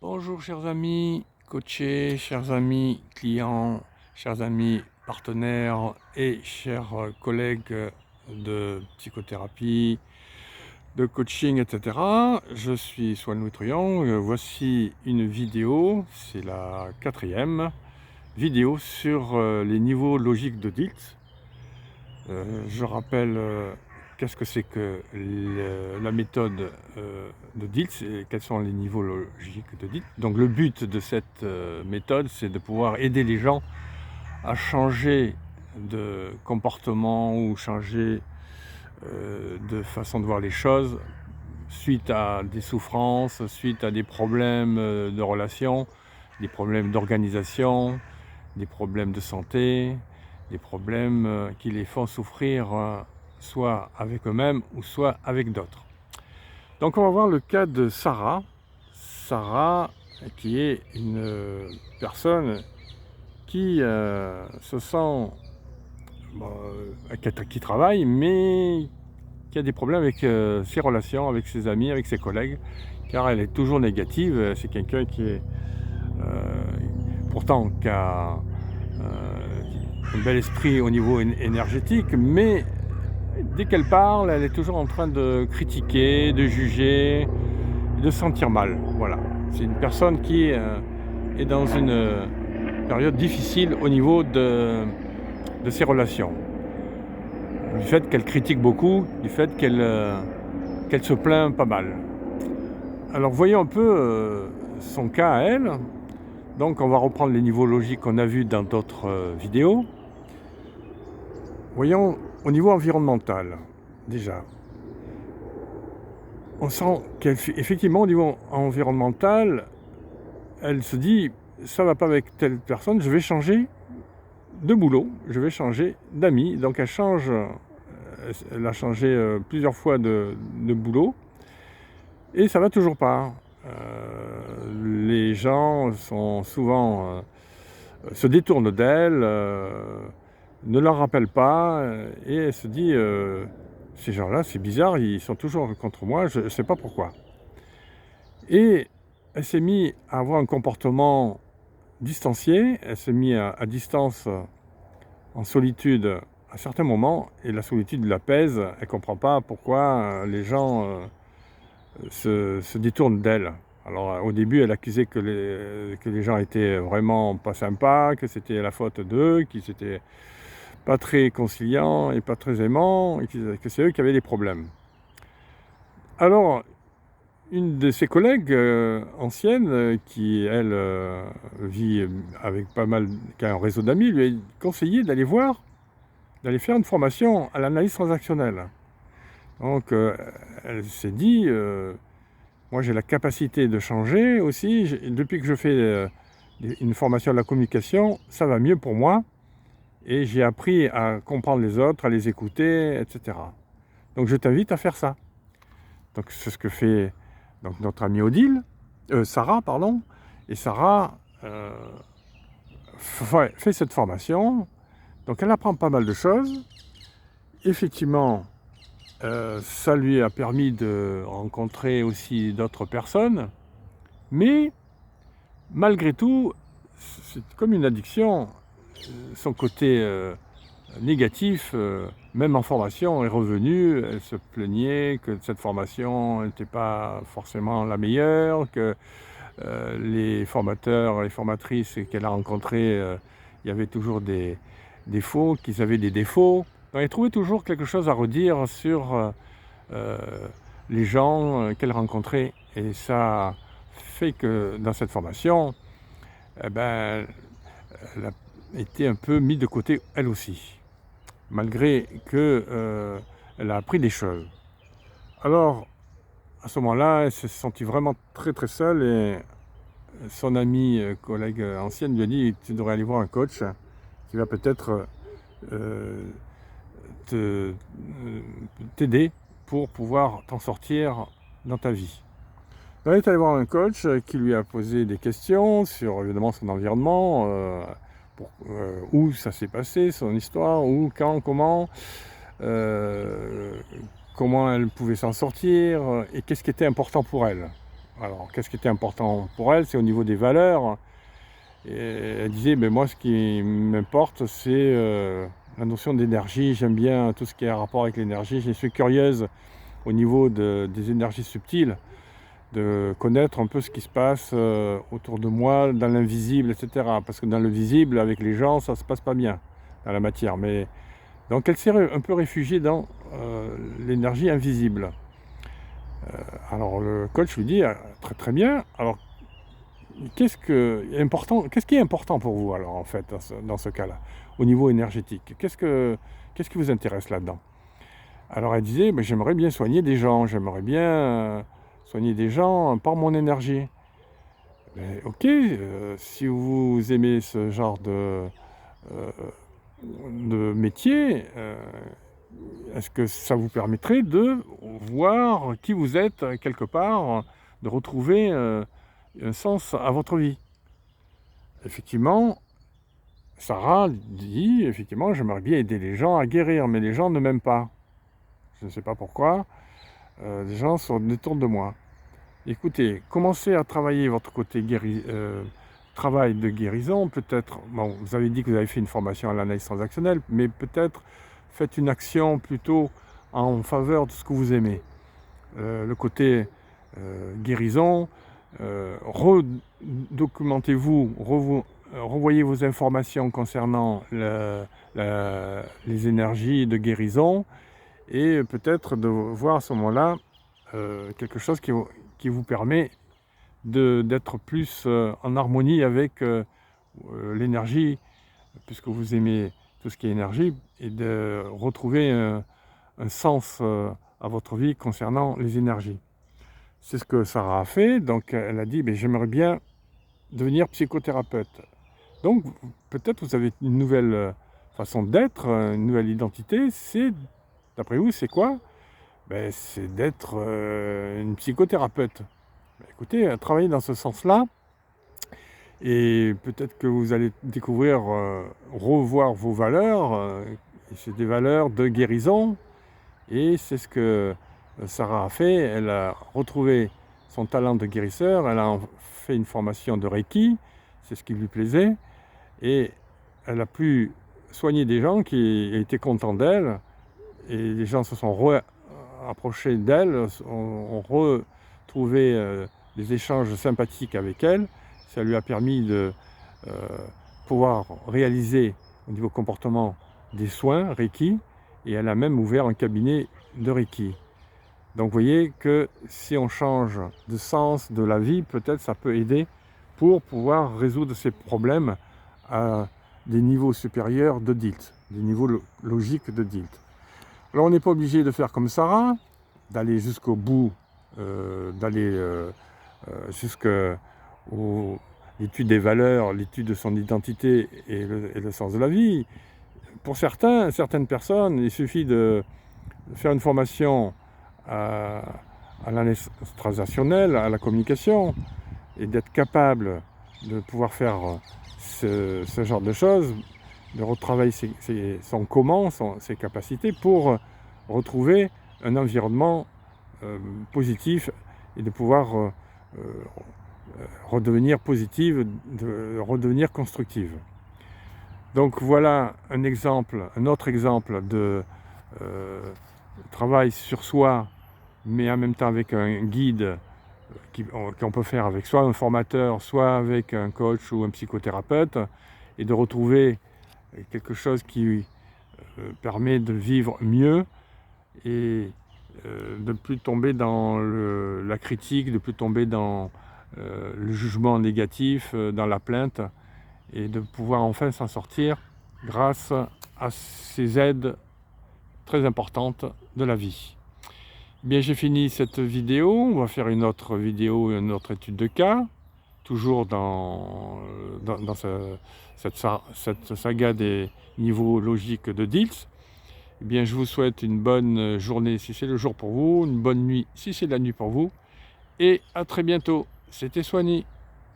Bonjour chers amis coachés, chers amis clients, chers amis partenaires et chers collègues de psychothérapie, de coaching, etc. Je suis Swan-Louis Truand. Voici une vidéo, c'est la 4e vidéo sur les niveaux logiques de Dilts. Je rappelle qu'est-ce que c'est que la méthode de Dilts et quels sont les niveaux logiques de Dilts. Donc le but de cette méthode, c'est de pouvoir aider les gens à changer de comportement ou changer de façon de voir les choses suite à des souffrances, suite à des problèmes de relations, des problèmes d'organisation, des problèmes de santé, des problèmes qui les font souffrir soit avec eux-mêmes ou soit avec d'autres. Donc on va voir le cas de Sarah. Sarah qui est une personne qui se sent qui travaille mais qui a des problèmes avec ses relations, avec ses amis, avec ses collègues, car elle est toujours négative. C'est quelqu'un qui est pourtant qui a un bel esprit au niveau énergétique, mais dès qu'elle parle, elle est toujours en train de critiquer, de juger, de se sentir mal. Voilà. C'est une personne qui est dans une période difficile au niveau de ses relations. Du fait qu'elle critique beaucoup, du fait qu'elle se plaint pas mal. Alors voyons un peu son cas à elle. Donc on va reprendre les niveaux logiques qu'on a vus dans d'autres vidéos. Voyons au niveau environnemental, déjà. On sent qu'effectivement au niveau environnemental, elle se dit ça va pas avec telle personne, je vais changer de boulot, je vais changer d'amis. Donc elle a changé plusieurs fois de boulot et ça va toujours pas. Les gens sont souvent se détournent d'elle, ne la rappellent pas et elle se dit ces gens-là, c'est bizarre, ils sont toujours contre moi, je ne sais pas pourquoi. Et elle s'est mise à avoir un comportement distancié, elle s'est mise à distance, en solitude à certains moments, et la solitude l'apaise, elle ne comprend pas pourquoi les gens se détournent d'elle. Alors au début, elle accusait que les gens étaient vraiment pas sympas, que c'était la faute d'eux, qu'ils étaient pas très conciliants et pas très aimants, et que c'est eux qui avaient des problèmes. Alors, une de ses collègues anciennes, qui elle vit avec pas mal, qui a un réseau d'amis, lui a conseillé d'aller faire une formation à l'analyse transactionnelle. Donc elle s'est dit, moi j'ai la capacité de changer aussi, depuis que je fais une formation à la communication, ça va mieux pour moi. Et j'ai appris à comprendre les autres, à les écouter, etc. Donc je t'invite à faire ça. Donc c'est ce que fait donc, notre amie Sarah, pardon. Et Sarah fait cette formation. Donc elle apprend pas mal de choses. Effectivement, ça lui a permis de rencontrer aussi d'autres personnes. Mais malgré tout, c'est comme une addiction. Son côté négatif, même en formation, est revenu. Elle se plaignait que cette formation n'était pas forcément la meilleure, que les formateurs et les formatrices qu'elle a rencontrés, il y avait toujours des défauts, qu'ils avaient des défauts. Donc elle trouvait toujours quelque chose à redire sur les gens qu'elle rencontrait. Et ça fait que dans cette formation, elle a été un peu mise de côté elle aussi, malgré qu'elle a appris des choses. Alors, à ce moment-là, elle s'est sentie vraiment très très seule et son amie, collègue ancienne lui a dit « Tu devrais aller voir un coach qui va peut-être t'aider pour pouvoir t'en sortir dans ta vie. » Elle est allée voir un coach qui lui a posé des questions sur évidemment son environnement, où ça s'est passé, son histoire, où, quand, comment elle pouvait s'en sortir et qu'est-ce qui était important pour elle. Alors, qu'est-ce qui était important pour elle? C'est au niveau des valeurs. Et elle disait, mais moi, ce qui m'importe, c'est la notion d'énergie. J'aime bien tout ce qui est en rapport avec l'énergie. Je suis curieuse au niveau des énergies subtiles, de connaître un peu ce qui se passe autour de moi, dans l'invisible, etc. Parce que dans le visible, avec les gens, ça se passe pas bien, dans la matière. Mais donc, elle s'est un peu réfugiée dans l'énergie invisible. Alors, le coach lui dit, très très bien. Alors, qu'est-ce qui est important pour vous, alors, en fait, dans ce cas-là, au niveau énergétique? Qu'est-ce qui vous intéresse là-dedans? Alors, elle disait, ben, j'aimerais bien soigner des gens, j'aimerais bien soigner des gens par mon énergie. Ben, ok, si vous aimez ce genre euh, de métier, est-ce que ça vous permettrait de voir qui vous êtes quelque part, de retrouver un sens à votre vie? Effectivement, Sarah dit, effectivement, j'aimerais bien aider les gens à guérir, mais les gens ne m'aiment pas. Je ne sais pas pourquoi, les gens se détournent de moi. Écoutez, commencez à travailler votre côté travail de guérison, peut-être, bon, vous avez dit que vous avez fait une formation à l'analyse transactionnelle, mais peut-être faites une action plutôt en faveur de ce que vous aimez. Le côté guérison, redocumentez-vous, revoyez vos informations concernant les énergies de guérison et peut-être de voir à ce moment-là quelque chose qui vous permet d'être plus en harmonie avec l'énergie, puisque vous aimez tout ce qui est énergie, et de retrouver un sens à votre vie concernant les énergies. C'est ce que Sarah a fait, donc elle a dit ben, j'aimerais bien devenir psychothérapeute. Donc peut-être vous avez une nouvelle façon d'être, une nouvelle identité, d'après vous, c'est quoi? Ben, c'est d'être une psychothérapeute. Ben, écoutez, travaillez dans ce sens-là, et peut-être que vous allez découvrir, revoir vos valeurs, et c'est des valeurs de guérison, et c'est ce que Sarah a fait. Elle a retrouvé son talent de guérisseur, elle a fait une formation de Reiki, c'est ce qui lui plaisait, et elle a pu soigner des gens qui étaient contents d'elle, et les gens se sont approchés d'elle, ont retrouvé des échanges sympathiques avec elle. Ça lui a permis de pouvoir réaliser au niveau comportement des soins Reiki, et elle a même ouvert un cabinet de Reiki. Donc vous voyez que si on change de sens de la vie, peut-être ça peut aider pour pouvoir résoudre ces problèmes à des niveaux supérieurs de DILT, des niveaux logiques de DILT. Alors on n'est pas obligé de faire comme Sarah, d'aller jusqu'au bout, d'aller jusqu'à l'étude des valeurs, l'étude de son identité et le sens de la vie. Pour certaines personnes, il suffit de faire une formation à l'analyse transactionnelle, à la communication, et d'être capable de pouvoir faire ce genre de choses, de retravailler son comment, ses capacités pour retrouver un environnement positif et de pouvoir redevenir positive, de redevenir constructive. Donc voilà un autre exemple de travail sur soi, mais en même temps avec un guide qu'on peut faire avec soit un formateur, soit avec un coach ou un psychothérapeute, et de retrouver quelque chose qui permet de vivre mieux et de ne plus tomber dans la critique, de ne plus tomber dans le jugement négatif, dans la plainte, et de pouvoir enfin s'en sortir grâce à ces aides très importantes de la vie. Bien, j'ai fini cette vidéo. On va faire une autre vidéo, une autre étude de cas, toujours dans cette saga des niveaux logiques de DILT. Eh bien, je vous souhaite une bonne journée si c'est le jour pour vous, une bonne nuit si c'est la nuit pour vous, et à très bientôt. C'était Soigny.